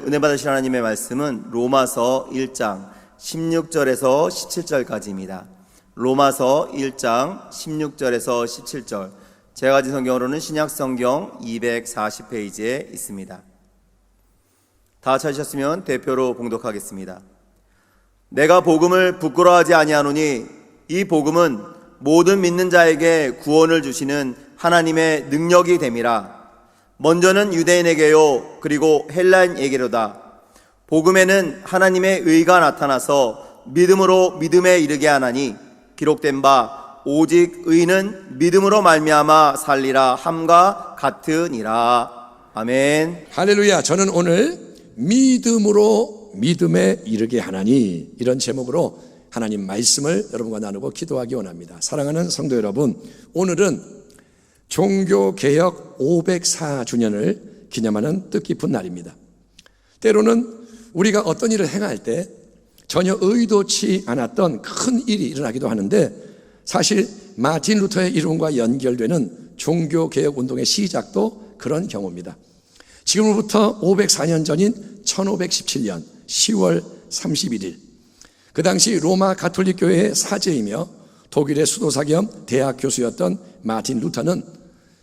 은혜 받으실 하나님의 말씀은 로마서 1장 16절에서 17절까지입니다. 로마서 1장 16절에서 17절, 제가 가진 성경으로는 신약성경 240페이지에 있습니다. 다 찾으셨으면 대표로 봉독하겠습니다. 내가 복음을 부끄러워하지 아니하노니 이 복음은 모든 믿는 자에게 구원을 주시는 하나님의 능력이 됨이라. 먼저는 유대인에게요 그리고 헬라인에게로다. 복음에는 하나님의 의가 나타나서 믿음으로 믿음에 이르게 하나니 기록된 바 오직 의는 믿음으로 말미암아 살리라 함과 같으니라. 아멘. 할렐루야. 저는 오늘 믿음으로 믿음에 이르게 하나니, 이런 제목으로 하나님 말씀을 여러분과 나누고 기도하기 원합니다. 사랑하는 성도 여러분, 오늘은 종교개혁 504주년을 기념하는 뜻깊은 날입니다. 때로는 우리가 어떤 일을 행할 때 전혀 의도치 않았던 큰 일이 일어나기도 하는데, 사실 마틴 루터의 이름과 연결되는 종교개혁 운동의 시작도 그런 경우입니다. 지금으로부터 504년 전인 1517년 10월 31일, 그 당시 로마 가톨릭 교회의 사제이며 독일의 수도사 겸 대학 교수였던 마틴 루터는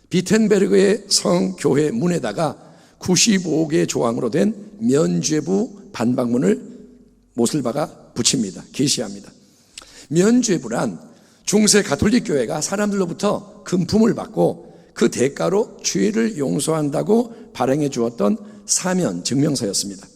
비텐베르그의 성교회 문에다가 95개 조항으로 된 면죄부 반박문을 못을 박아 붙입니다. 게시합니다. 면죄부란 중세 가톨릭 교회가 사람들로부터 금품을 받고 그 대가로 죄를 용서한다고 발행해 주었던 사면 증명서였습니다.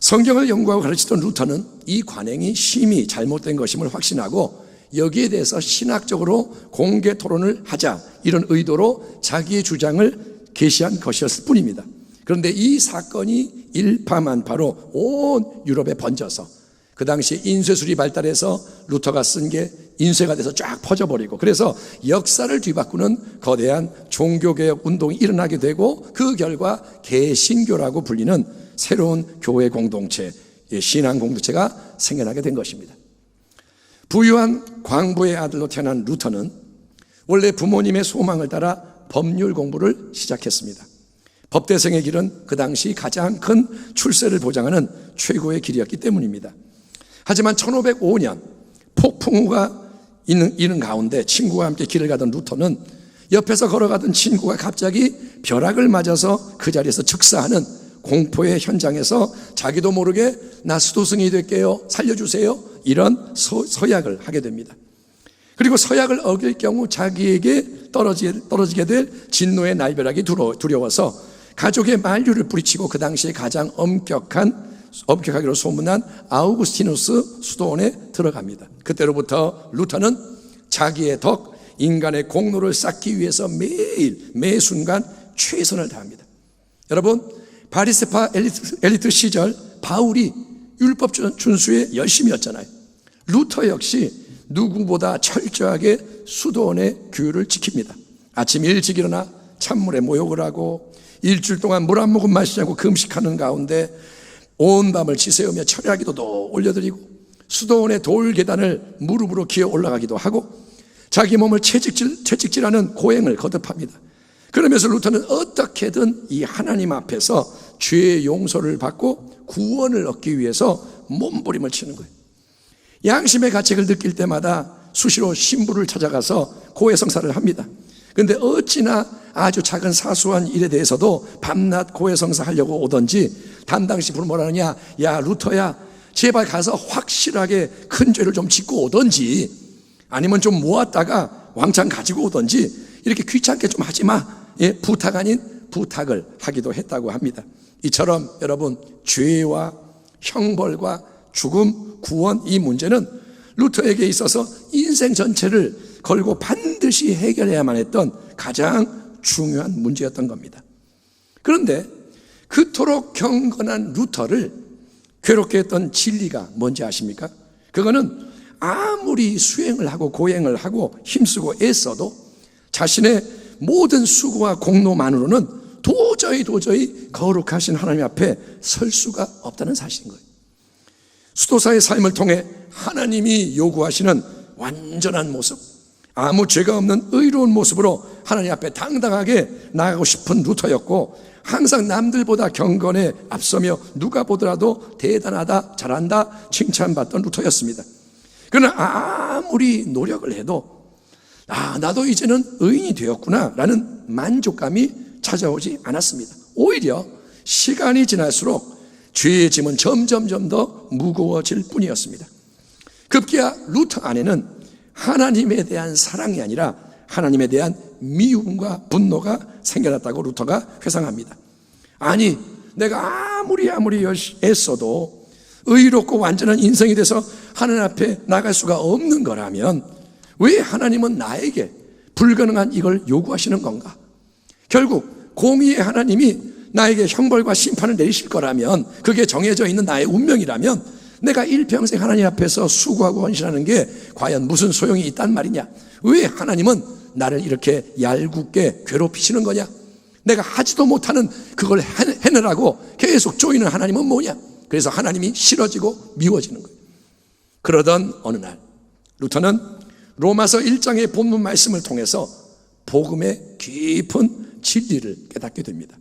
성경을 연구하고 가르치던 루터는 이 관행이 심히 잘못된 것임을 확신하고 여기에 대해서 신학적으로 공개 토론을 하자, 이런 의도로 자기의 주장을 게시한 것이었을 뿐입니다. 그런데 이 사건이 일파만파로 온 유럽에 번져서 그 당시 인쇄술이 발달해서 루터가 쓴 게 인쇄가 돼서 쫙 퍼져버리고, 그래서 역사를 뒤바꾸는 거대한 종교개혁 운동이 일어나게 되고, 그 결과 개신교라고 불리는 새로운 교회 공동체, 신앙 공동체가 생겨나게 된 것입니다. 부유한 광부의 아들로 태어난 루터는 원래 부모님의 소망을 따라 법률 공부를 시작했습니다. 법대생의 길은 그 당시 가장 큰 출세를 보장하는 최고의 길이었기 때문입니다. 하지만 1505년 폭풍우가 있는 가운데 친구와 함께 길을 가던 루터는 옆에서 걸어가던 친구가 갑자기 벼락을 맞아서 그 자리에서 즉사하는 공포의 현장에서 자기도 모르게 나 수도승이 될게요, 살려주세요, 이런 서약을 하게 됩니다. 그리고 서약을 어길 경우 자기에게 떨어지게 될 진노의 날벼락이 두려워서 가족의 만류를 뿌리치고 그 당시에 가장 엄격하기로 소문난 아우구스티누스 수도원에 들어갑니다. 그때로부터 루터는 자기의 덕, 인간의 공로를 쌓기 위해서 매 순간 최선을 다합니다. 여러분, 바리새파 엘리트 시절 바울이 율법 준수에 열심이었잖아요. 루터 역시 누구보다 철저하게 수도원의 규율을 지킵니다. 아침 일찍 일어나 찬물에 모욕을 하고 일주일 동안 물 한 모금 마시지 않고 금식하는 가운데 온 밤을 지새우며 철야기도도 올려드리고 수도원의 돌 계단을 무릎으로 기어 올라가기도 하고 자기 몸을 채찍질하는 고행을 거듭합니다. 그러면서 루터는 어떻게든 이 하나님 앞에서 죄의 용서를 받고 구원을 얻기 위해서 몸부림을 치는 거예요. 양심의 가책을 느낄 때마다 수시로 신부를 찾아가서 고해성사를 합니다. 그런데 어찌나 아주 작은 사소한 일에 대해서도 밤낮 고해성사 하려고 오던지 담당시 부르면 뭐라 하느냐, 야 루터야 제발 가서 확실하게 큰 죄를 좀 짓고 오던지 아니면 좀 모았다가 왕창 가지고 오던지 이렇게 귀찮게 좀 하지 마, 부탁 아닌 부탁을 하기도 했다고 합니다. 이처럼 여러분, 죄와 형벌과 죽음, 구원, 이 문제는 루터에게 있어서 인생 전체를 걸고 반드시 해결해야만 했던 가장 중요한 문제였던 겁니다. 그런데 그토록 경건한 루터를 괴롭게 했던 진리가 뭔지 아십니까? 그거는 아무리 수행을 하고 고행을 하고 힘쓰고 애써도 자신의 모든 수고와 공로만으로는 도저히 거룩하신 하나님 앞에 설 수가 없다는 사실인 거예요. 수도사의 삶을 통해 하나님이 요구하시는 완전한 모습, 아무 죄가 없는 의로운 모습으로 하나님 앞에 당당하게 나가고 싶은 루터였고, 항상 남들보다 경건에 앞서며 누가 보더라도 대단하다, 잘한다 칭찬받던 루터였습니다. 그러나 아무리 노력을 해도 나도 이제는 의인이 되었구나 라는 만족감이 찾아오지 않았습니다. 오히려 시간이 지날수록 죄의 짐은 점점 더 무거워질 뿐이었습니다. 급기야 루터 안에는 하나님에 대한 사랑이 아니라 하나님에 대한 미움과 분노가 생겨났다고 루터가 회상합니다. 아니, 내가 아무리 애써도 의롭고 완전한 인생이 돼서 하나님 앞에 나갈 수가 없는 거라면 왜 하나님은 나에게 불가능한 이걸 요구하시는 건가? 결국 공의의 하나님이 나에게 형벌과 심판을 내리실 거라면, 그게 정해져 있는 나의 운명이라면 내가 일평생 하나님 앞에서 수고하고 헌신하는 게 과연 무슨 소용이 있단 말이냐? 왜 하나님은 나를 이렇게 얄궂게 괴롭히시는 거냐? 내가 하지도 못하는 그걸 해내라고 계속 조이는 하나님은 뭐냐? 그래서 하나님이 싫어지고 미워지는 거예요. 그러던 어느 날 루터는 로마서 1장의 본문 말씀을 통해서 복음의 깊은 진리를 깨닫게 됩니다.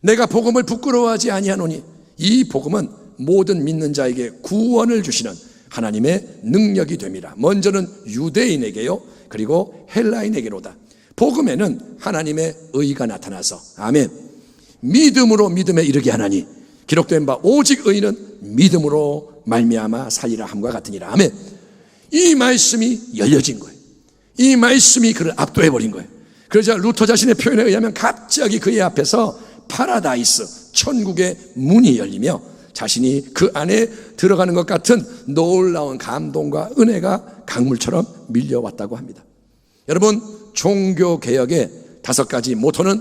내가 복음을 부끄러워하지 아니하노니 이 복음은 모든 믿는 자에게 구원을 주시는 하나님의 능력이 됨이라. 먼저는 유대인에게요, 그리고 헬라인에게로다. 복음에는 하나님의 의가 나타나서, 아멘, 믿음으로 믿음에 이르게 하나니 기록된 바 오직 의인은 믿음으로 말미암아 살리라 함과 같으니라. 아멘. 이 말씀이 열려진 거예요. 이 말씀이 그를 압도해버린 거예요. 그러자 루터 자신의 표현에 의하면 갑자기 그의 앞에서 파라다이스, 천국의 문이 열리며 자신이 그 안에 들어가는 것 같은 놀라운 감동과 은혜가 강물처럼 밀려왔다고 합니다. 여러분, 종교개혁의 5가지 모토는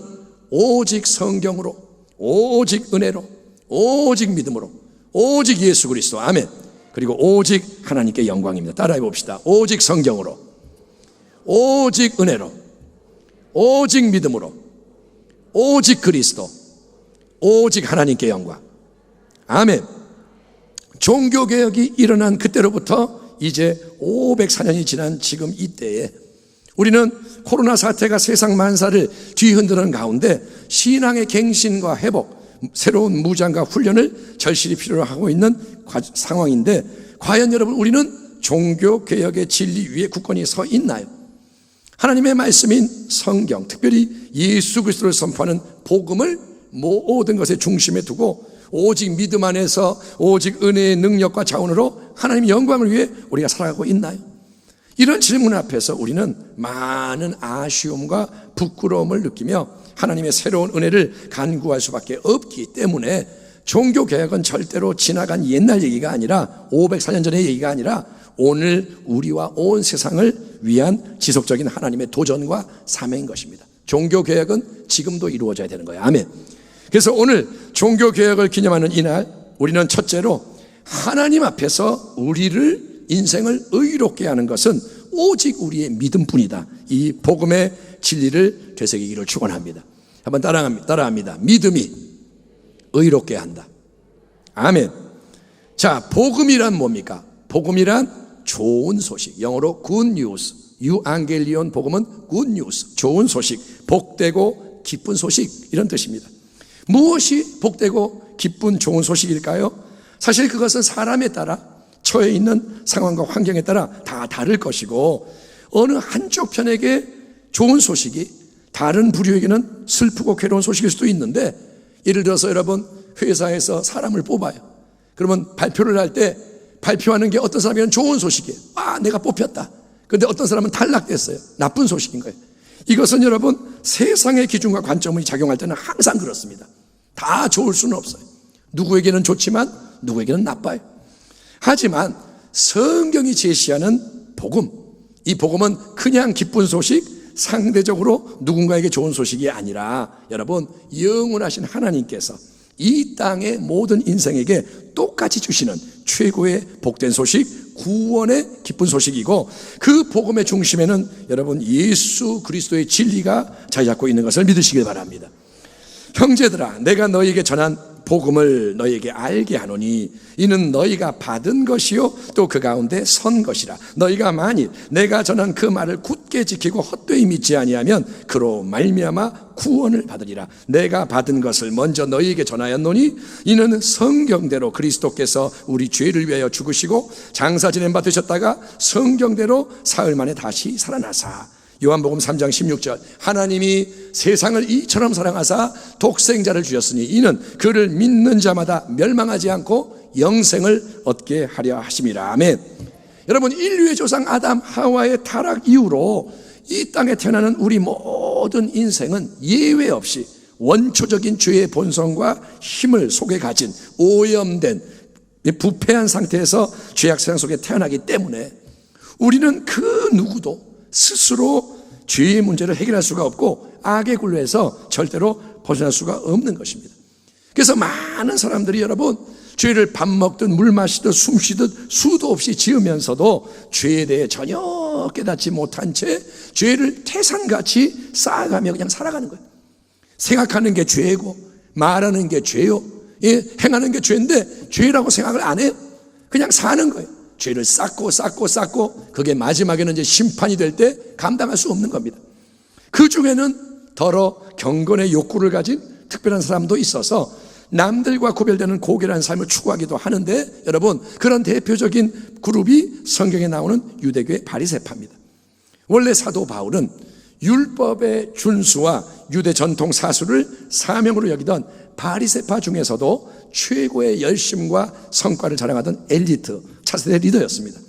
오직 성경으로, 오직 은혜로, 오직 믿음으로, 오직 예수 그리스도, 아멘, 그리고 오직 하나님께 영광입니다. 따라해 봅시다. 오직 성경으로, 오직 은혜로, 오직 믿음으로, 오직 그리스도, 오직 하나님께 영광, 아멘. 종교개혁이 일어난 그때로부터 이제 504년이 지난 지금 이때에 우리는 코로나 사태가 세상 만사를 뒤흔드는 가운데 신앙의 갱신과 회복, 새로운 무장과 훈련을 절실히 필요로 하고 있는 상황인데, 과연 여러분, 우리는 종교개혁의 진리 위에 굳건히 서 있나요? 하나님의 말씀인 성경, 특별히 예수 그리스도를 선포하는 복음을 모든 것의 중심에 두고 오직 믿음 안에서 오직 은혜의 능력과 자원으로 하나님 영광을 위해 우리가 살아가고 있나요? 이런 질문 앞에서 우리는 많은 아쉬움과 부끄러움을 느끼며 하나님의 새로운 은혜를 간구할 수밖에 없기 때문에 종교개혁은 절대로 지나간 옛날 얘기가 아니라 504년 전의 얘기가 아니라 오늘 우리와 온 세상을 위한 지속적인 하나님의 도전과 사명인 것입니다. 종교개혁은 지금도 이루어져야 되는 거예요. 아멘. 그래서 오늘 종교개혁을 기념하는 이날, 우리는 첫째로 하나님 앞에서 우리를 인생을 의롭게 하는 것은 오직 우리의 믿음뿐이다. 이 복음의 진리를 되새기기를 축원합니다. 한번 따라합니다. 믿음이 의롭게 한다. 아멘. 자, 복음이란 뭡니까? 복음이란 좋은 소식, 영어로 good news, 유앙겔리온 복음은 good news, 좋은 소식, 복되고 기쁜 소식, 이런 뜻입니다. 무엇이 복되고 기쁜 좋은 소식일까요? 사실 그것은 사람에 따라, 처해 있는 상황과 환경에 따라 다 다를 것이고, 어느 한쪽 편에게 좋은 소식이 다른 부류에게는 슬프고 괴로운 소식일 수도 있는데, 예를 들어서 여러분, 회사에서 사람을 뽑아요. 그러면 발표를 할 때 발표하는 게 어떤 사람에게는 좋은 소식이에요. 내가 뽑혔다. 그런데 어떤 사람은 탈락됐어요. 나쁜 소식인 거예요. 이것은 여러분, 세상의 기준과 관점이 작용할 때는 항상 그렇습니다. 다 좋을 수는 없어요. 누구에게는 좋지만 누구에게는 나빠요. 하지만 성경이 제시하는 복음, 이 복음은 그냥 기쁜 소식, 상대적으로 누군가에게 좋은 소식이 아니라 여러분, 영원하신 하나님께서 이 땅의 모든 인생에게 똑같이 주시는 최고의 복된 소식, 구원의 기쁜 소식이고, 그 복음의 중심에는 여러분 예수 그리스도의 진리가 자리 잡고 있는 것을 믿으시길 바랍니다. 형제들아, 내가 너희에게 전한 복음을 너희에게 알게 하노니 이는 너희가 받은 것이요 또 그 가운데 선 것이라. 너희가 만일 내가 전한 그 말을 굳게 지키고 헛되이 믿지 아니하면 그로 말미암아 구원을 받으리라. 내가 받은 것을 먼저 너희에게 전하였노니 이는 성경대로 그리스도께서 우리 죄를 위하여 죽으시고 장사 지낸 바 되셨다가 성경대로 사흘 만에 다시 살아나사. 요한복음 3장 16절 하나님이 세상을 이처럼 사랑하사 독생자를 주셨으니 이는 그를 믿는 자마다 멸망하지 않고 영생을 얻게 하려 하심이라. 아멘. 여러분, 인류의 조상 아담 하와의 타락 이후로 이 땅에 태어나는 우리 모든 인생은 예외 없이 원초적인 죄의 본성과 힘을 속에 가진 오염된 부패한 상태에서 죄악세상 속에 태어나기 때문에 우리는 그 누구도 스스로 죄의 문제를 해결할 수가 없고 악의 굴레에서 절대로 벗어날 수가 없는 것입니다. 그래서 많은 사람들이 여러분 죄를 밥 먹든 물 마시든 숨 쉬듯 수도 없이 지으면서도 죄에 대해 전혀 깨닫지 못한 채 죄를 태산같이 쌓아가며 그냥 살아가는 거예요. 생각하는 게 죄고 말하는 게 죄요, 행하는 게 죄인데 죄라고 생각을 안 해요. 그냥 사는 거예요. 죄를 쌓고 그게 마지막에는 이제 심판이 될 때 감당할 수 없는 겁니다. 그 중에는 더러 경건의 욕구를 가진 특별한 사람도 있어서 남들과 구별되는 고결한 삶을 추구하기도 하는데 여러분, 그런 대표적인 그룹이 성경에 나오는 유대교의 바리새파입니다. 원래 사도 바울은 율법의 준수와 유대 전통 사수를 사명으로 여기던 바리새파 중에서도 최고의 열심과 성과를 자랑하던 엘리트 차세대 리더였습니다.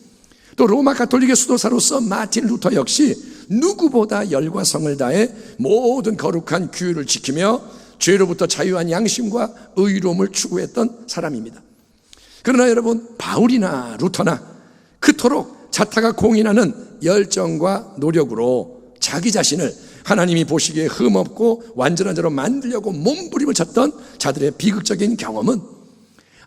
또 로마 가톨릭의 수도사로서 마틴 루터 역시 누구보다 열과 성을 다해 모든 거룩한 규율을 지키며 죄로부터 자유한 양심과 의로움을 추구했던 사람입니다. 그러나 여러분, 바울이나 루터나 그토록 자타가 공인하는 열정과 노력으로 자기 자신을 하나님이 보시기에 흠없고 완전한 자로 만들려고 몸부림을 쳤던 자들의 비극적인 경험은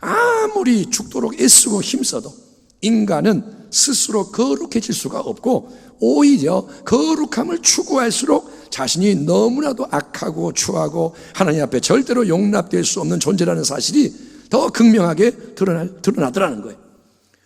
아무리 죽도록 애쓰고 힘써도 인간은 스스로 거룩해질 수가 없고 오히려 거룩함을 추구할수록 자신이 너무나도 악하고 추하고 하나님 앞에 절대로 용납될 수 없는 존재라는 사실이 더 극명하게 드러나더라는 거예요.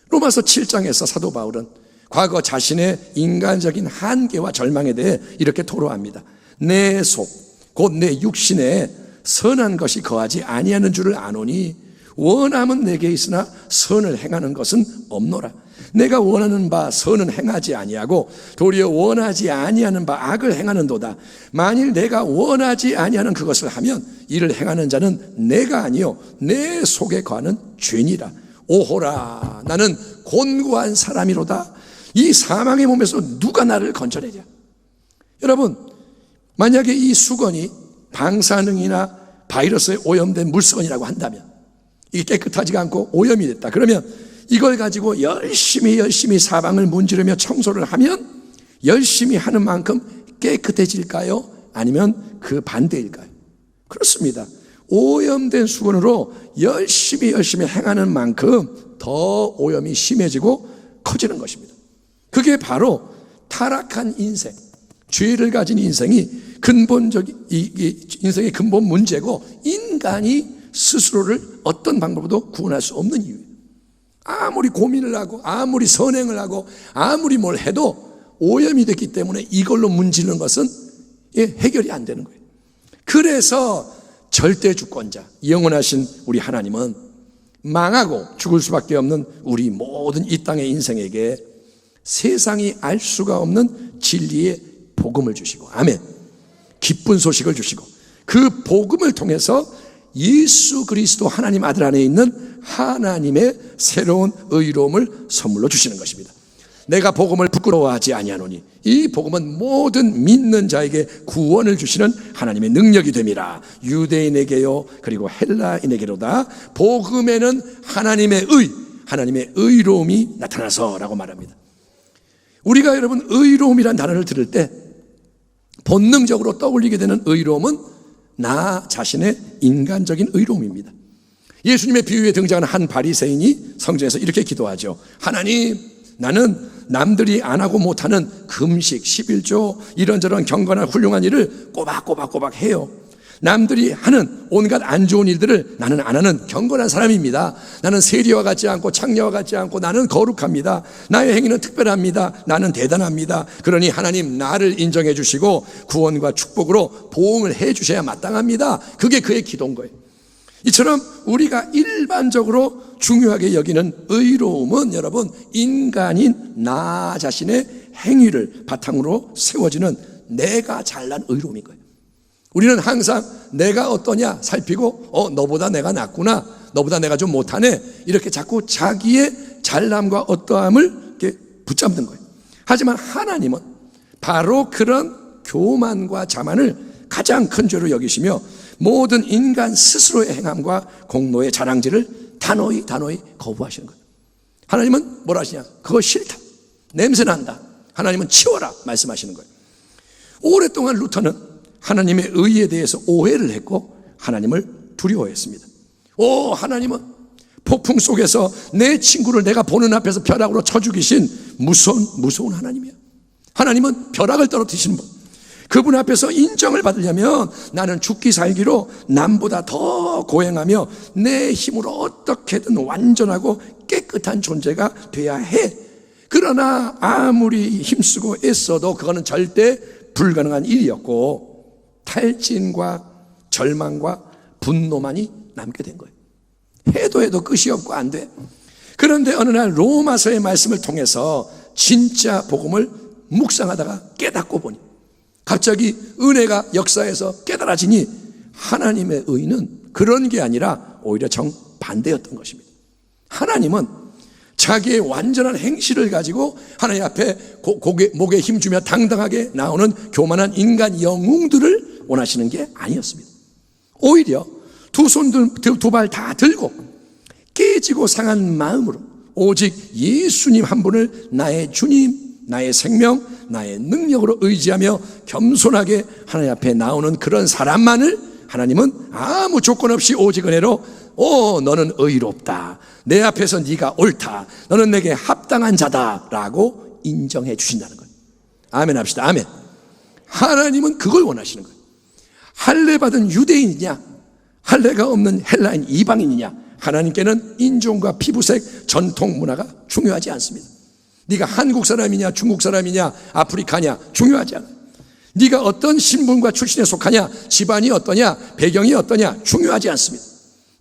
로마서 7장에서 사도 바울은 과거 자신의 인간적인 한계와 절망에 대해 이렇게 토로합니다. 내 속, 곧 내 육신에 선한 것이 거하지 아니하는 줄을 아노니 원함은 내게 있으나 선을 행하는 것은 없노라. 내가 원하는 바 선은 행하지 아니하고 도리어 원하지 아니하는 바 악을 행하는도다. 만일 내가 원하지 아니하는 그것을 하면 이를 행하는 자는 내가 아니요 내 속에 거하는 죄니라. 오호라, 나는 곤고한 사람이로다. 이 사망의 몸에서 누가 나를 건져내랴. 여러분, 만약에 이 수건이 방사능이나 바이러스에 오염된 물수건이라고 한다면, 이게 깨끗하지가 않고 오염이 됐다. 그러면 이걸 가지고 열심히 사방을 문지르며 청소를 하면 열심히 하는 만큼 깨끗해질까요? 아니면 그 반대일까요? 그렇습니다. 오염된 수건으로 열심히 행하는 만큼 더 오염이 심해지고 커지는 것입니다. 그게 바로 타락한 인생, 죄를 가진 인생이 인생의 근본 문제고 인간이 스스로를 어떤 방법으로도 구원할 수 없는 이유예요. 아무리 고민을 하고 아무리 선행을 하고 아무리 뭘 해도 오염이 됐기 때문에 이걸로 문지르는 것은 해결이 안 되는 거예요. 그래서 절대 주권자, 영원하신 우리 하나님은 망하고 죽을 수밖에 없는 우리 모든 이 땅의 인생에게 세상이 알 수가 없는 진리의 복음을 주시고, 아멘, 기쁜 소식을 주시고 그 복음을 통해서 예수 그리스도 하나님 아들 안에 있는 하나님의 새로운 의로움을 선물로 주시는 것입니다. 내가 복음을 부끄러워하지 아니하노니 이 복음은 모든 믿는 자에게 구원을 주시는 하나님의 능력이 됨이라. 유대인에게요 그리고 헬라인에게로다. 복음에는 하나님의 의로움이 나타나서라고 말합니다. 우리가 여러분 의로움이란 단어를 들을 때 본능적으로 떠올리게 되는 의로움은 나 자신의 인간적인 의로움입니다. 예수님의 비유에 등장하는 한 바리새인이 성경에서 이렇게 기도하죠. 하나님, 나는 남들이 안 하고 못하는 금식, 11조 이런저런 경건한 훌륭한 일을 꼬박꼬박 해요. 남들이 하는 온갖 안 좋은 일들을 나는 안 하는 경건한 사람입니다. 나는 세리와 같지 않고 창녀와 같지 않고 나는 거룩합니다. 나의 행위는 특별합니다. 나는 대단합니다. 그러니 하나님 나를 인정해 주시고 구원과 축복으로 보응을 해 주셔야 마땅합니다. 그게 그의 기도인 거예요. 이처럼 우리가 일반적으로 중요하게 여기는 의로움은 여러분, 인간인 나 자신의 행위를 바탕으로 세워지는 내가 잘난 의로움인 거예요. 우리는 항상 내가 어떠냐 살피고 너보다 내가 낫구나, 너보다 내가 좀 못하네, 이렇게 자꾸 자기의 잘남과 어떠함을 이렇게 붙잡는 거예요. 하지만 하나님은 바로 그런 교만과 자만을 가장 큰 죄로 여기시며 모든 인간 스스로의 행함과 공로의 자랑질을 단호히 거부하시는 거예요. 하나님은 뭐라 하시냐? 그거 싫다, 냄새난다, 하나님은 치워라 말씀하시는 거예요. 오랫동안 루터는 하나님의 의에 대해서 오해를 했고 하나님을 두려워했습니다. 하나님은 폭풍 속에서 내 친구를 내가 보는 앞에서 벼락으로 쳐 죽이신 무서운 하나님이야. 하나님은 벼락을 떨어뜨리시는 분. 그분 앞에서 인정을 받으려면 나는 죽기 살기로 남보다 더 고행하며 내 힘으로 어떻게든 완전하고 깨끗한 존재가 돼야 해. 그러나 아무리 힘쓰고 애써도 그거는 절대 불가능한 일이었고 탈진과 절망과 분노만이 남게 된 거예요. 해도 끝이 없고 안 돼. 그런데 어느 날 로마서의 말씀을 통해서 진짜 복음을 묵상하다가 깨닫고 보니 갑자기 은혜가 역사에서 깨달아지니 하나님의 의는 그런 게 아니라 오히려 정반대였던 것입니다. 하나님은 자기의 완전한 행실을 가지고 하나님 앞에 목에 힘주며 당당하게 나오는 교만한 인간 영웅들을 원하시는 게 아니었습니다. 오히려 두 손 두 발 다 들고 깨지고 상한 마음으로 오직 예수님 한 분을 나의 주님, 나의 생명, 나의 능력으로 의지하며 겸손하게 하나님 앞에 나오는 그런 사람만을 하나님은 아무 조건 없이 오직 은혜로 너는 의롭다, 내 앞에서 네가 옳다, 너는 내게 합당한 자다라고 인정해 주신다는 거예요. 아멘 합시다. 아멘. 하나님은 그걸 원하시는 거예요. 할례 받은 유대인이냐, 할례가 없는 헬라인 이방인이냐, 하나님께는 인종과 피부색, 전통 문화가 중요하지 않습니다. 네가 한국 사람이냐 중국 사람이냐 아프리카냐 중요하지 않아요. 네가 어떤 신분과 출신에 속하냐, 집안이 어떠냐, 배경이 어떠냐 중요하지 않습니다.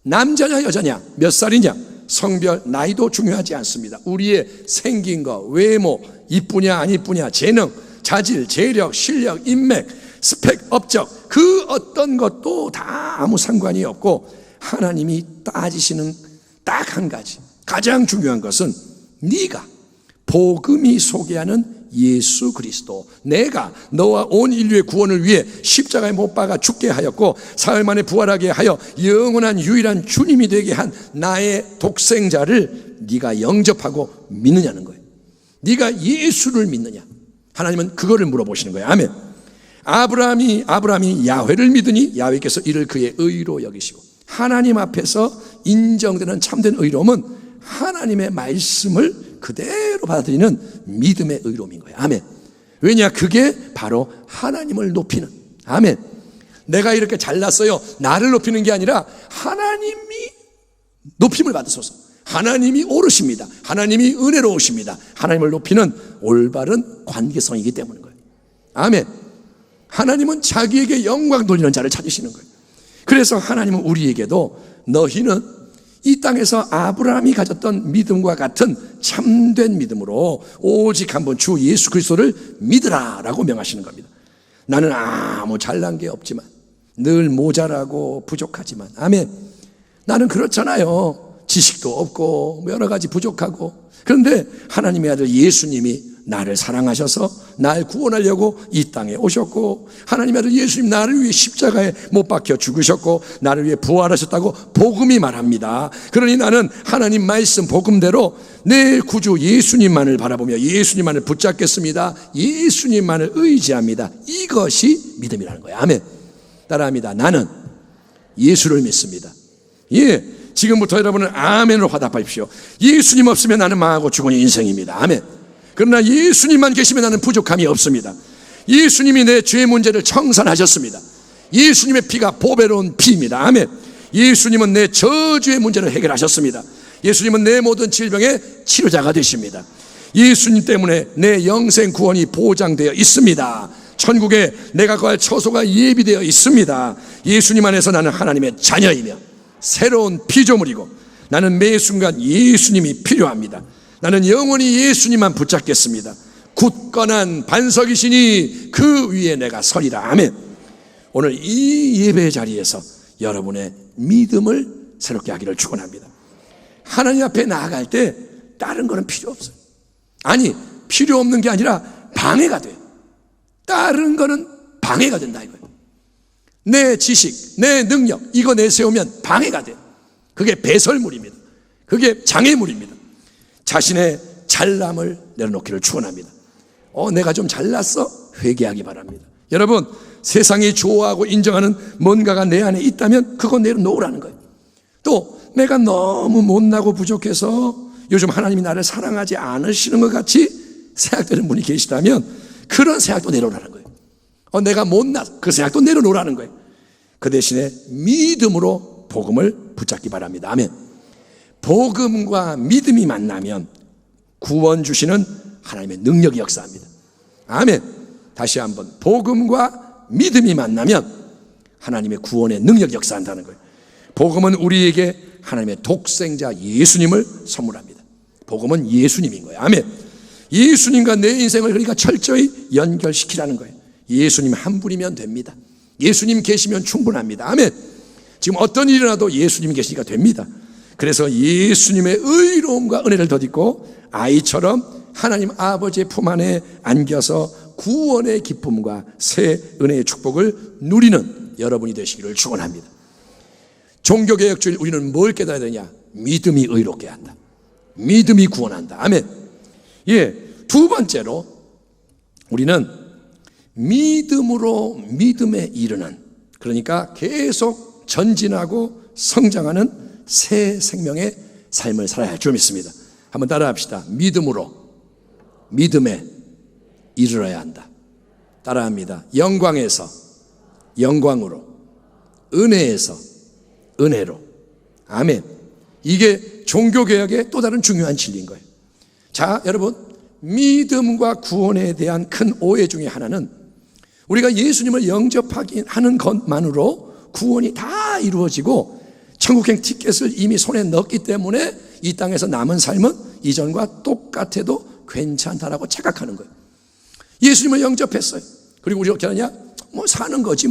남자냐 여자냐, 몇 살이냐, 성별, 나이도 중요하지 않습니다. 우리의 생긴 거, 외모, 이쁘냐 안 이쁘냐, 재능, 자질, 재력, 실력, 인맥, 스펙, 업적, 그 어떤 것도 다 아무 상관이 없고 하나님이 따지시는 딱 한 가지, 가장 중요한 것은 네가 복음이 소개하는 예수 그리스도, 내가 너와 온 인류의 구원을 위해 십자가에 못 박아 죽게 하였고 사흘 만에 부활하게 하여 영원한 유일한 주님이 되게 한 나의 독생자를 네가 영접하고 믿느냐는 거예요. 네가 예수를 믿느냐, 하나님은 그거를 물어보시는 거예요. 아멘. 아브라함이 야훼를 믿으니 야훼께서 이를 그의 의로 여기시고, 하나님 앞에서 인정되는 참된 의로움은 하나님의 말씀을 그대로 받아들이는 믿음의 의로움인 거예요. 아멘. 왜냐, 그게 바로 하나님을 높이는, 아멘. 내가 이렇게 잘났어요, 나를 높이는 게 아니라 하나님이 높임을 받으소서, 하나님이 오르십니다, 하나님이 은혜로우십니다, 하나님을 높이는 올바른 관계성이기 때문인 거예요. 아멘. 하나님은 자기에게 영광 돌리는 자를 찾으시는 거예요. 그래서 하나님은 우리에게도 너희는 이 땅에서 아브라함이 가졌던 믿음과 같은 참된 믿음으로 오직 한 번 주 예수 그리스도를 믿으라 라고 명하시는 겁니다. 나는 아무 잘난 게 없지만, 늘 모자라고 부족하지만, 아멘. 나는 그렇잖아요. 지식도 없고 여러 가지 부족하고. 그런데 하나님의 아들 예수님이 나를 사랑하셔서 날 구원하려고 이 땅에 오셨고, 하나님의 아들 예수님 나를 위해 십자가에 못 박혀 죽으셨고 나를 위해 부활하셨다고 복음이 말합니다. 그러니 나는 하나님 말씀 복음대로 내 구주 예수님만을 바라보며 예수님만을 붙잡겠습니다. 예수님만을 의지합니다. 이것이 믿음이라는 거예요. 아멘. 따라합니다. 나는 예수를 믿습니다. 예, 지금부터 여러분은 아멘으로 화답하십시오. 예수님 없으면 나는 망하고 죽은 인생입니다. 아멘. 그러나 예수님만 계시면 나는 부족함이 없습니다. 예수님이 내 죄의 문제를 청산하셨습니다. 예수님의 피가 보배로운 피입니다. 아멘. 예수님은 내 저주의 문제를 해결하셨습니다. 예수님은 내 모든 질병의 치료자가 되십니다. 예수님 때문에 내 영생 구원이 보장되어 있습니다. 천국에 내가 거할 처소가 예비되어 있습니다. 예수님 안에서 나는 하나님의 자녀이며 새로운 피조물이고, 나는 매 순간 예수님이 필요합니다. 나는 영원히 예수님만 붙잡겠습니다. 굳건한 반석이시니 그 위에 내가 서리라. 아멘. 오늘 이 예배 자리에서 여러분의 믿음을 새롭게 하기를 축원합니다. 하나님 앞에 나아갈 때 다른 거는 필요 없어요. 아니, 필요 없는 게 아니라 방해가 돼요. 다른 거는 방해가 된다 이거예요. 내 지식, 내 능력, 이거 내세우면 방해가 돼요. 그게 배설물입니다. 그게 장애물입니다. 자신의 잘남을 내려놓기를 축원합니다. 내가 좀 잘났어? 회개하기 바랍니다. 여러분, 세상이 좋아하고 인정하는 뭔가가 내 안에 있다면 그거 내려놓으라는 거예요. 또 내가 너무 못나고 부족해서 요즘 하나님이 나를 사랑하지 않으시는 것 같이 생각되는 분이 계시다면 그런 생각도 내려놓으라는 거예요. 내가 못나서 그 생각도 내려놓으라는 거예요. 그 대신에 믿음으로 복음을 붙잡기 바랍니다. 아멘. 복음과 믿음이 만나면 구원 주시는 하나님의 능력이 역사합니다. 아멘. 다시 한번, 복음과 믿음이 만나면 하나님의 구원의 능력이 역사한다는 거예요. 복음은 우리에게 하나님의 독생자 예수님을 선물합니다. 복음은 예수님인 거예요. 아멘. 예수님과 내 인생을 그러니까 철저히 연결시키라는 거예요. 예수님 한 분이면 됩니다. 예수님 계시면 충분합니다. 아멘. 지금 어떤 일이 일어나도 예수님 계시니까 됩니다. 그래서 예수님의 의로움과 은혜를 덧입고 아이처럼 하나님 아버지의 품 안에 안겨서 구원의 기쁨과 새 은혜의 축복을 누리는 여러분이 되시기를 축원합니다. 종교개혁주의 우리는 뭘 깨달아야 되냐? 믿음이 의롭게 한다. 믿음이 구원한다. 아멘. 두 번째로 우리는 믿음으로 믿음에 이르는, 그러니까 계속 전진하고 성장하는 새 생명의 삶을 살아야 할 줄 믿습니다. 한번 따라합시다. 믿음으로 믿음에 이르러야 한다. 따라합니다. 영광에서 영광으로, 은혜에서 은혜로. 아멘. 이게 종교개혁의 또 다른 중요한 진리인 거예요. 자, 여러분, 믿음과 구원에 대한 큰 오해 중에 하나는 우리가 예수님을 영접하는 것만으로 구원이 다 이루어지고 천국행 티켓을 이미 손에 넣었기 때문에 이 땅에서 남은 삶은 이전과 똑같아도 괜찮다라고 착각하는 거예요. 예수님을 영접했어요. 그리고 우리가 어떻게 하느냐? 사는 거지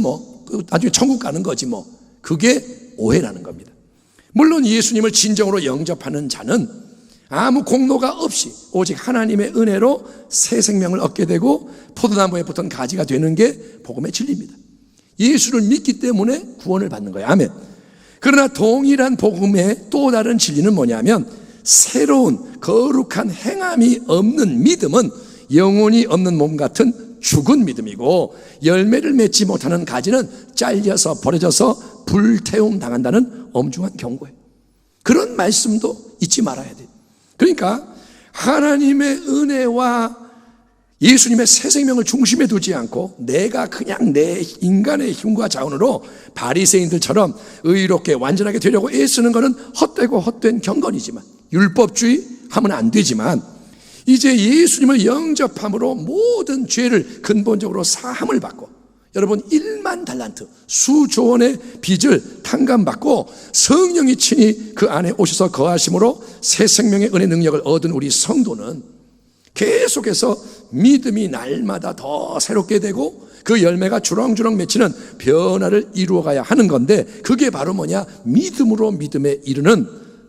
나중에 천국 가는 거지 그게 오해라는 겁니다. 물론 예수님을 진정으로 영접하는 자는 아무 공로가 없이 오직 하나님의 은혜로 새 생명을 얻게 되고 포도나무에 붙은 가지가 되는 게 복음의 진리입니다. 예수를 믿기 때문에 구원을 받는 거예요. 아멘. 그러나 동일한 복음의 또 다른 진리는 뭐냐면 새로운 거룩한 행함이 없는 믿음은 영혼이 없는 몸 같은 죽은 믿음이고, 열매를 맺지 못하는 가지는 잘려서 버려져서 불태움 당한다는 엄중한 경고예요. 그런 말씀도 잊지 말아야 돼요. 그러니까 하나님의 은혜와 예수님의 새 생명을 중심에 두지 않고 내가 그냥 내 인간의 힘과 자원으로 바리새인들처럼 의롭게 완전하게 되려고 애쓰는 것은 헛되고 헛된 경건이지만, 율법주의 하면 안 되지만, 이제 예수님을 영접함으로 모든 죄를 근본적으로 사함을 받고, 여러분 1만 달란트 수조 원의 빚을 탕감받고 성령이 친히 그 안에 오셔서 거하심으로 새 생명의 은혜 능력을 얻은 우리 성도는 계속해서 믿음이 날마다 더 새롭게 되고 그 열매가 주렁주렁 맺히는 변화를 이루어가야 하는 건데, 그게 바로 뭐냐? 믿음으로 믿음에 이르는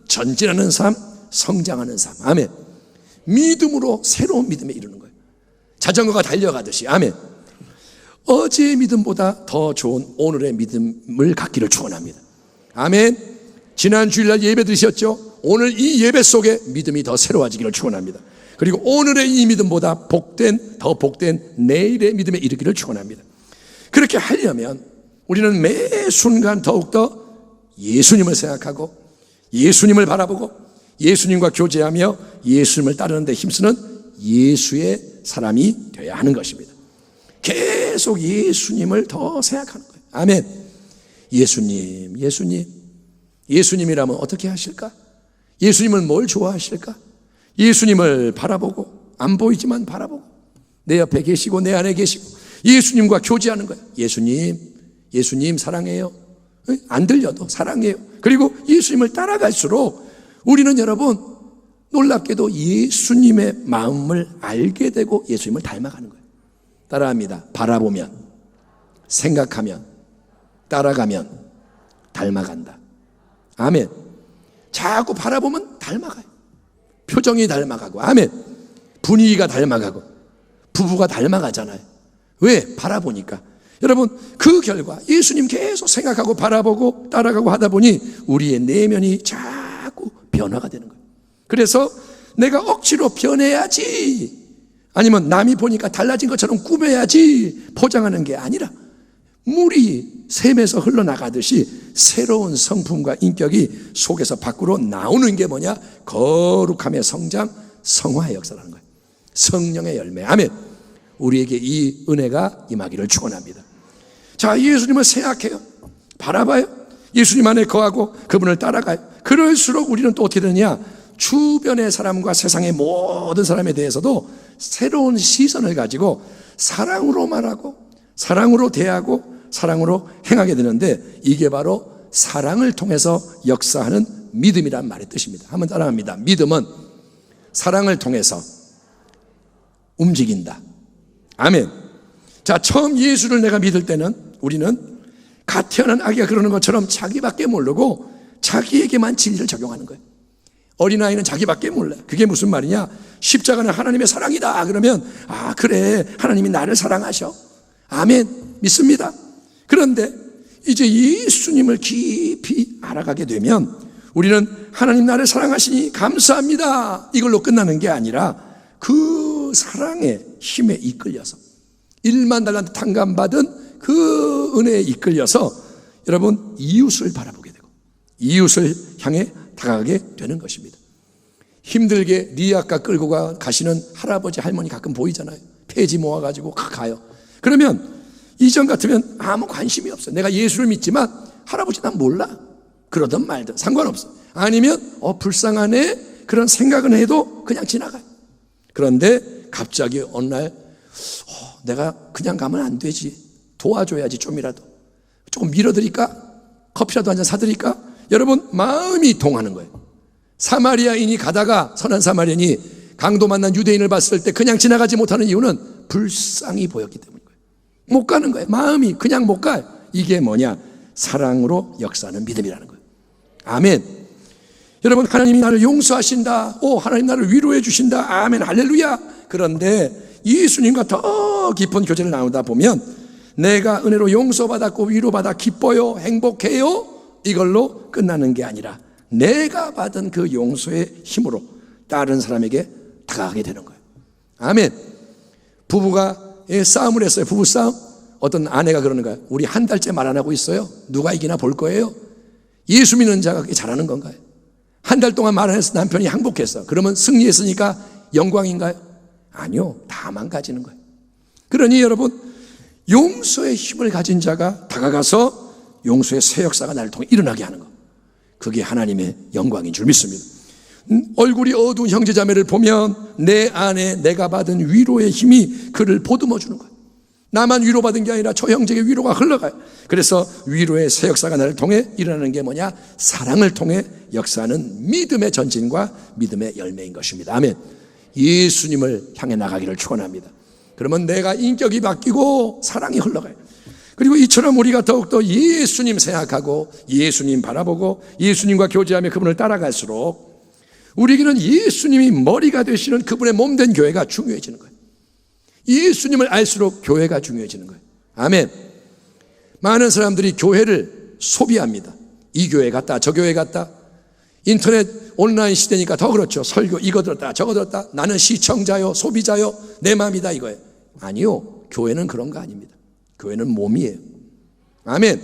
전진하는 삶, 성장하는 삶. 아멘. 믿음으로 새로운 믿음에 이르는 거예요. 자전거가 달려가듯이. 아멘. 어제의 믿음보다 더 좋은 오늘의 믿음을 갖기를 축원합니다. 아멘. 지난 주일날 예배 드리셨죠? 오늘 이 예배 속에 믿음이 더 새로워지기를 축원합니다. 그리고 오늘의 이 믿음보다 더 복된 내일의 믿음에 이르기를 축원합니다. 그렇게 하려면 우리는 매 순간 더욱더 예수님을 생각하고 예수님을 바라보고 예수님과 교제하며 예수님을 따르는 데 힘쓰는 예수의 사람이 되어야 하는 것입니다. 계속 예수님을 더 생각하는 거예요. 아멘. 예수님이라면 어떻게 하실까? 예수님을 뭘 좋아하실까? 예수님을 바라보고, 안 보이지만 바라보고, 내 옆에 계시고 내 안에 계시고 예수님과 교제하는 거예요. 예수님 사랑해요. 안 들려도 사랑해요. 그리고 예수님을 따라갈수록 우리는 여러분 놀랍게도 예수님의 마음을 알게 되고 예수님을 닮아가는 거예요. 따라합니다. 바라보면, 생각하면, 따라가면 닮아간다. 아멘. 자꾸 바라보면 닮아가요. 표정이 닮아가고, 아멘. 분위기가 닮아가고, 부부가 닮아가잖아요. 왜? 바라보니까. 여러분, 그 결과 예수님 계속 생각하고 바라보고 따라가고 하다 보니 우리의 내면이 자꾸 변화가 되는 거예요. 그래서 내가 억지로 변해야지, 아니면 남이 보니까 달라진 것처럼 꾸며야지 포장하는 게 아니라 물이 샘에서 흘러나가듯이 새로운 성품과 인격이 속에서 밖으로 나오는 게 뭐냐? 거룩함의 성장, 성화의 역사라는 거예요. 성령의 열매. 아멘. 우리에게 이 은혜가 임하기를 축원합니다. 자, 예수님을 생각해요. 바라봐요. 예수님 안에 거하고 그분을 따라가요. 그럴수록 우리는 또 어떻게 되느냐? 주변의 사람과 세상의 모든 사람에 대해서도 새로운 시선을 가지고 사랑으로 말하고 사랑으로 대하고 사랑으로 행하게 되는데, 이게 바로 사랑을 통해서 역사하는 믿음이란 말의 뜻입니다. 한번 따라합니다. 믿음은 사랑을 통해서 움직인다. 아멘. 자, 처음 예수를 내가 믿을 때는 우리는 갓 태어난 아기가 그러는 것처럼 자기밖에 모르고 자기에게만 진리를 적용하는 거예요. 어린아이는 자기밖에 몰라요. 그게 무슨 말이냐? 십자가는 하나님의 사랑이다 그러면, 아 그래, 하나님이 나를 사랑하셔. 아멘. 믿습니다. 그런데 이제 예수님을 깊이 알아가게 되면 우리는 하나님 나를 사랑하시니 감사합니다, 이걸로 끝나는 게 아니라 그 사랑의 힘에 이끌려서 1만 달란트 탕감받은 그 은혜에 이끌려서 여러분 이웃을 바라보게 되고 이웃을 향해 다가가게 되는 것입니다. 힘들게 리아카 끌고 가시는 할아버지 할머니 가끔 보이잖아요. 폐지 모아가지고 가요. 그러면 이전 같으면 아무 관심이 없어요. 내가 예수를 믿지만 할아버지 난 몰라, 그러든 말든 상관없어. 아니면 불쌍하네 그런 생각은 해도 그냥 지나가요. 그런데 갑자기 어느 날 내가 그냥 가면 안 되지, 도와줘야지, 좀이라도 조금 밀어드릴까, 커피라도 한잔 사드릴까. 여러분 마음이 동하는 거예요. 사마리아인이 가다가, 선한 사마리아인이 강도 만난 유대인을 봤을 때 그냥 지나가지 못하는 이유는 불쌍히 보였기 때문이에요. 못 가는 거예요. 마음이 그냥 못 가요. 이게 뭐냐? 사랑으로 역사하는 믿음이라는 거예요. 아멘. 여러분, 하나님이 나를 용서하신다, 하나님 나를 위로해 주신다, 아멘, 할렐루야. 그런데 예수님과 더 깊은 교제를 나누다 보면 내가 은혜로 용서받았고 위로받아 기뻐요, 행복해요, 이걸로 끝나는 게 아니라 내가 받은 그 용서의 힘으로 다른 사람에게 다가가게 되는 거예요. 아멘. 부부가 싸움을 했어요. 부부싸움. 어떤 아내가 그러는 거예요. 우리 한 달째 말 안 하고 있어요. 누가 이기나 볼 거예요. 예수 믿는 자가 그렇게 잘하는 건가요? 한 달 동안 말 안 해서 남편이 항복했어. 그러면 승리했으니까 영광인가요? 아니요. 다 망가지는 거예요. 그러니 여러분, 용서의 힘을 가진 자가 다가가서 용서의 새 역사가 나를 통해 일어나게 하는 거, 그게 하나님의 영광인 줄 믿습니다. 얼굴이 어두운 형제자매를 보면 내 안에 내가 받은 위로의 힘이 그를 보듬어 주는 거예요. 나만 위로받은 게 아니라 저 형제에게 위로가 흘러가요. 그래서 위로의 새 역사가 나를 통해 일어나는 게 뭐냐? 사랑을 통해 역사하는 믿음의 전진과 믿음의 열매인 것입니다. 아멘. 예수님을 향해 나가기를 축원합니다. 그러면 내가 인격이 바뀌고 사랑이 흘러가요. 그리고 이처럼 우리가 더욱더 예수님 생각하고 예수님 바라보고 예수님과 교제하며 그분을 따라갈수록 우리에게는 예수님이 머리가 되시는 그분의 몸된 교회가 중요해지는 거예요. 예수님을 알수록 교회가 중요해지는 거예요. 아멘. 많은 사람들이 교회를 소비합니다. 이 교회 갔다 저 교회 갔다, 인터넷 온라인 시대니까 더 그렇죠. 설교 이거 들었다 저거 들었다, 나는 시청자요 소비자요 내 마음이다 이거예요. 아니요, 교회는 그런 거 아닙니다. 교회는 몸이에요. 아멘.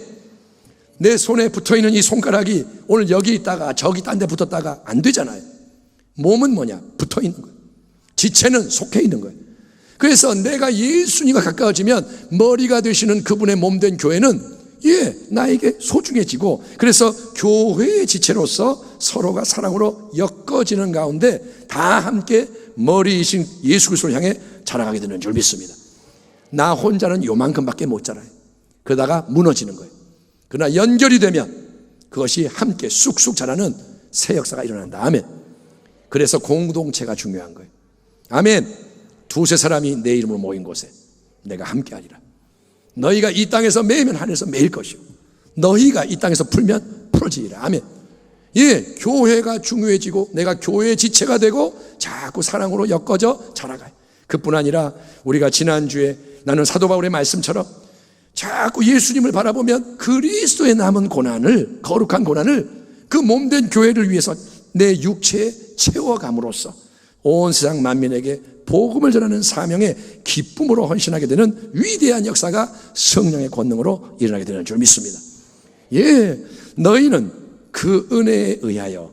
내 손에 붙어있는 이 손가락이 오늘 여기 있다가 저기 딴 데 붙었다가 안 되잖아요. 몸은 뭐냐? 붙어있는 거예요. 지체는 속해 있는 거예요. 그래서 내가 예수님과 가까워지면 머리가 되시는 그분의 몸된 교회는 나에게 소중해지고, 그래서 교회의 지체로서 서로가 사랑으로 엮어지는 가운데 다 함께 머리이신 예수 그리스도를 향해 자라가게 되는 줄 믿습니다. 나 혼자는 요만큼밖에 못 자라요. 그러다가 무너지는 거예요. 그러나 연결이 되면 그것이 함께 쑥쑥 자라는 새 역사가 일어난다. 아멘. 그래서 공동체가 중요한 거예요. 아멘. 두세 사람이 내 이름으로 모인 곳에 내가 함께하리라. 너희가 이 땅에서 매이면 하늘에서 매일 것이요, 너희가 이 땅에서 풀면 풀어지리라. 아멘. 교회가 중요해지고 내가 교회의 지체가 되고 자꾸 사랑으로 엮어져 자라가요. 그뿐 아니라 우리가 지난주에 나는 사도 바울의 말씀처럼 자꾸 예수님을 바라보면 그리스도의 남은 고난을, 거룩한 고난을 그 몸된 교회를 위해서 내 육체에 채워감으로써 온 세상 만민에게 복음을 전하는 사명에 기쁨으로 헌신하게 되는 위대한 역사가 성령의 권능으로 일어나게 되는 줄 믿습니다. 너희는 그 은혜에 의하여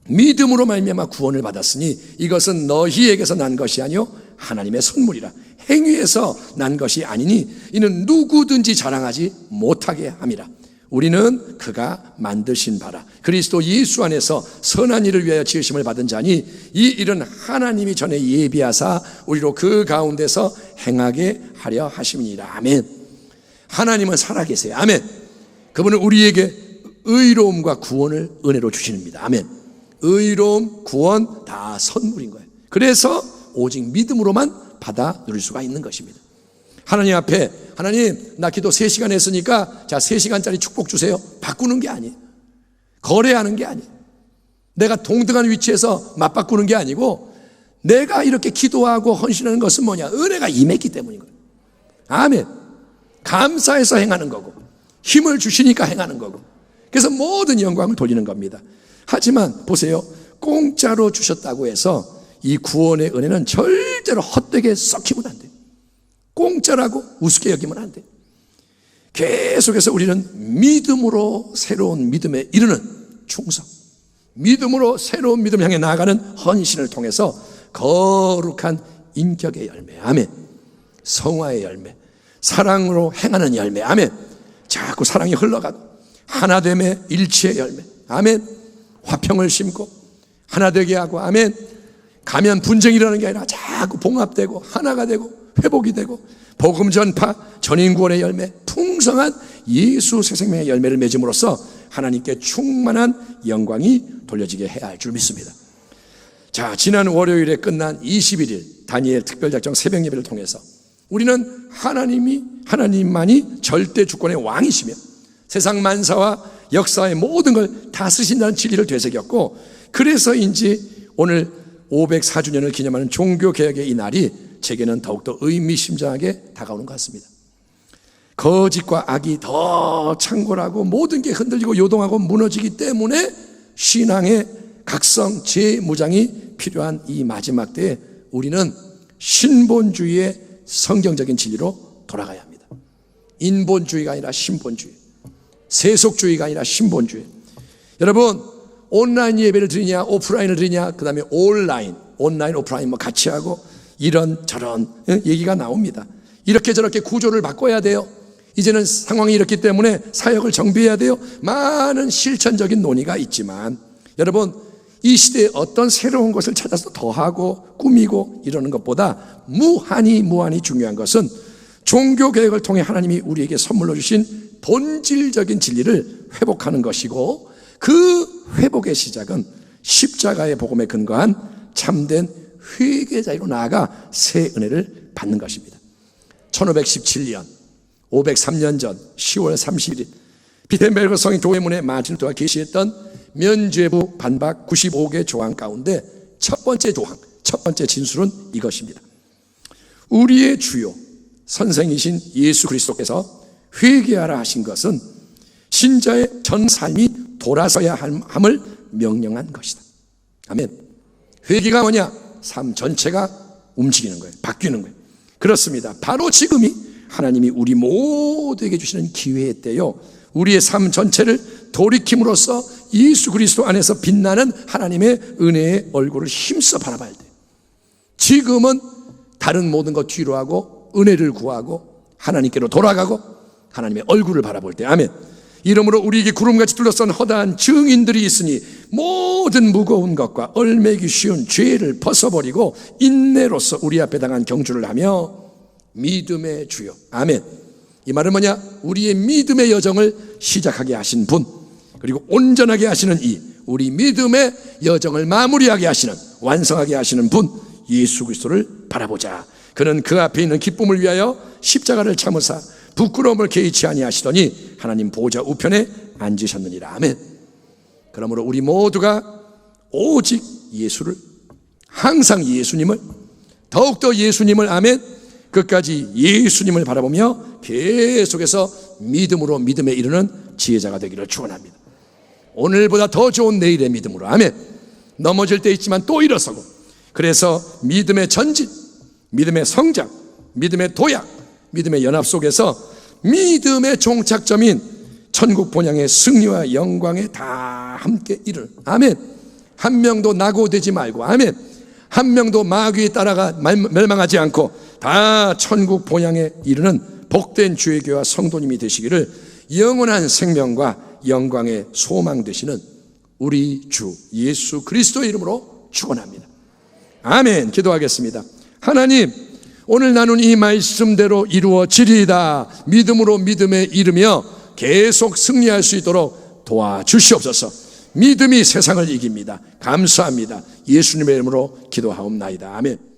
믿음으로 말미암아 구원을 받았으니 이것은 너희에게서 난 것이 아니요 하나님의 선물이라. 행위에서 난 것이 아니니 이는 누구든지 자랑하지 못하게 함이라. 우리는 그가 만드신 바라 그리스도 예수 안에서 선한 일을 위하여 지으심을 받은 자니 이 일은 하나님이 전에 예비하사 우리로 그 가운데서 행하게 하려 하심이니라. 아멘. 하나님은 살아계세요. 아멘. 그분은 우리에게 의로움과 구원을 은혜로 주십니다. 아멘. 의로움, 구원 다 선물인 거예요. 그래서 오직 믿음으로만 받아 누릴 수가 있는 것입니다. 하나님 앞에, 하나님 나 기도 3시간 했으니까 자 3시간짜리 축복 주세요, 바꾸는 게 아니에요. 거래하는 게 아니에요. 내가 동등한 위치에서 맞바꾸는 게 아니고 내가 이렇게 기도하고 헌신하는 것은 뭐냐? 은혜가 임했기 때문인 거예요. 아멘. 감사해서 행하는 거고 힘을 주시니까 행하는 거고, 그래서 모든 영광을 돌리는 겁니다. 하지만 보세요, 공짜로 주셨다고 해서 이 구원의 은혜는 절대로 헛되게 썩히면 안 돼요. 공짜라고 우습게 여기면 안 돼요. 계속해서 우리는 믿음으로 새로운 믿음에 이르는 충성, 믿음으로 새로운 믿음 향해 나아가는 헌신을 통해서 거룩한 인격의 열매, 아멘. 성화의 열매, 사랑으로 행하는 열매, 아멘. 자꾸 사랑이 흘러가고 하나됨의 일치의 열매, 아멘. 화평을 심고 하나 되게 하고, 아멘. 가면 분쟁이 일어나는 게 아니라 자꾸 봉합되고 하나가 되고 회복이 되고 복음 전파, 전인 구원의 열매, 풍성한 예수 새 생명의 열매를 맺음으로써 하나님께 충만한 영광이 돌려지게 해야 할 줄 믿습니다. 자, 지난 월요일에 끝난 21일 다니엘 특별작정 새벽 예배를 통해서 우리는 하나님만이 절대 주권의 왕이시며 세상 만사와 역사의 모든 걸 다스리신다는 진리를 되새겼고, 그래서인지 오늘 504주년을 기념하는 종교개혁의 이 날이 제게는 더욱더 의미심장하게 다가오는 것 같습니다. 거짓과 악이 더 창궐하고 모든 게 흔들리고 요동하고 무너지기 때문에 신앙의 각성, 재무장이 필요한 이 마지막 때에 우리는 신본주의의 성경적인 진리로 돌아가야 합니다. 인본주의가 아니라 신본주의, 세속주의가 아니라 신본주의. 여러분, 온라인 예배를 드리냐 오프라인을 드리냐, 그 다음에 온라인, 오프라인 뭐 같이 하고 이런 저런 얘기가 나옵니다. 이렇게 저렇게 구조를 바꿔야 돼요. 이제는 상황이 이렇기 때문에 사역을 정비해야 돼요. 많은 실천적인 논의가 있지만 여러분, 이 시대에 어떤 새로운 것을 찾아서 더하고 꾸미고 이러는 것보다 무한히 중요한 것은 종교개혁을 통해 하나님이 우리에게 선물로 주신 본질적인 진리를 회복하는 것이고, 그 회복의 시작은 십자가의 복음에 근거한 참된 회개의 자리로 나아가 새 은혜를 받는 것입니다. 1517년 503년 전 10월 30일 비텐베르그 성인 교회문에 마틴 루터가 게시했던 면죄부 반박 95개 조항 가운데 첫 번째 조항, 첫 번째 진술은 이것입니다. 우리의 주요 선생이신 예수 그리스도께서 회개하라 하신 것은 신자의 전 삶이 돌아서야 함을 명령한 것이다. 아멘. 회개가 뭐냐? 삶 전체가 움직이는 거예요. 바뀌는 거예요. 그렇습니다. 바로 지금이 하나님이 우리 모두에게 주시는 기회의 때요, 우리의 삶 전체를 돌이킴으로써 예수 그리스도 안에서 빛나는 하나님의 은혜의 얼굴을 힘써 바라봐야 돼요. 지금은 다른 모든 것 뒤로 하고 은혜를 구하고 하나님께로 돌아가고 하나님의 얼굴을 바라볼 때. 아멘. 이러므로 우리에게 구름같이 둘러싼 허다한 증인들이 있으니 모든 무거운 것과 얼매기 쉬운 죄를 벗어버리고 인내로서 우리 앞에 당한 경주를 하며 믿음의 주요. 아멘. 이 말은 뭐냐? 우리의 믿음의 여정을 시작하게 하신 분, 그리고 온전하게 하시는 이 우리 믿음의 여정을 마무리하게 하시는, 완성하게 하시는 분 예수 그리스도를 바라보자. 그는 그 앞에 있는 기쁨을 위하여 십자가를 참으사 부끄러움을 개의치 아니하시더니 하나님 보좌 우편에 앉으셨느니라. 아멘. 그러므로 우리 모두가 오직 예수를, 항상 예수님을, 더욱더 예수님을, 아멘, 끝까지 예수님을 바라보며 계속해서 믿음으로 믿음에 이르는 지혜자가 되기를 축원합니다. 오늘보다 더 좋은 내일의 믿음으로, 아멘. 넘어질 때 있지만 또 일어서고, 그래서 믿음의 전진, 믿음의 성장, 믿음의 도약, 믿음의 연합 속에서 믿음의 종착점인 천국 본향의 승리와 영광에 다 함께 이를, 아멘. 한 명도 낙오되지 말고, 아멘. 한 명도 마귀에 따라가 멸망하지 않고 다 천국 본향에 이르는 복된 주의 교회와 성도님이 되시기를 영원한 생명과 영광의 소망 되시는 우리 주 예수 그리스도의 이름으로 축원합니다. 아멘. 기도하겠습니다. 하나님, 오늘 나눈 이 말씀대로 이루어지리이다. 믿음으로 믿음에 이르며 계속 승리할 수 있도록 도와주시옵소서. 믿음이 세상을 이깁니다. 감사합니다. 예수님의 이름으로 기도하옵나이다. 아멘.